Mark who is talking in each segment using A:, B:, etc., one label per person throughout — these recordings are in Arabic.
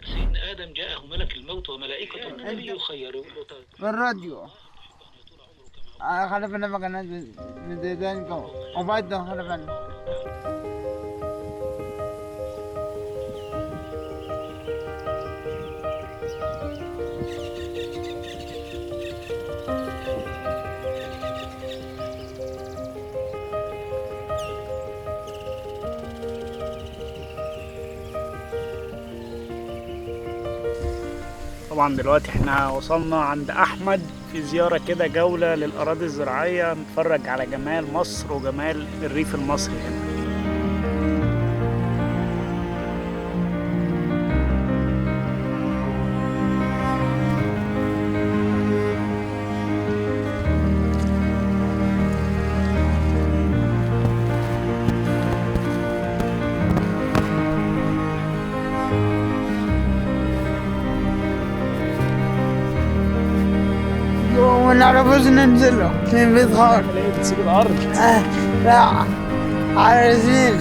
A: سيدنا آدم جاءه ملك الموت وملائكة النبي يخير
B: بالراديو خلفنا مكانات بديدانكم وبعدهم خلفنا.
C: طبعا دلوقتي احنا وصلنا عند احمد في زيارة كده، جولة للاراضي الزراعية، نتفرج على جمال مصر وجمال الريف المصري هنا.
B: ونعرفوش ننزله في بيت خار.
C: تسيب الارض؟
B: لا على رجليك.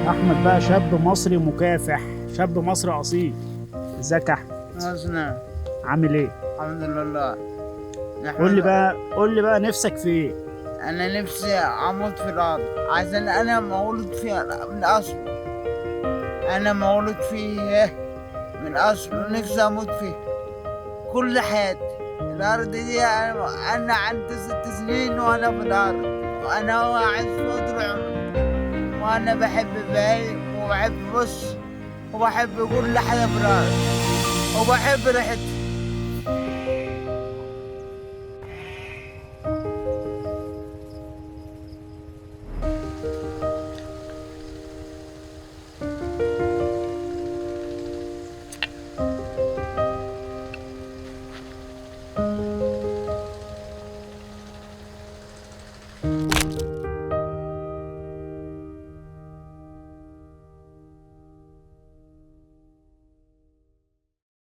C: احمد بقى شاب مصري مكافح، شاب مصري اصيل. ازيك يا احمد؟
B: ناقصنا
C: عامل ايه؟
B: الحمد لله.
C: قول لي بقى نفسك في ايه؟
B: انا نفسي اموت في الارض عشان انا مولود فيها من اصل. انا مولود فيه من اصل ونفسي اموت فيه كل حياتي. الارض دي انا عندي 6 سنين وانا في الارض، وانا عايش فوق العمر، وانا بحب باي وبحب بص وبحب كل حاجه في الارض وبحب ريحتها.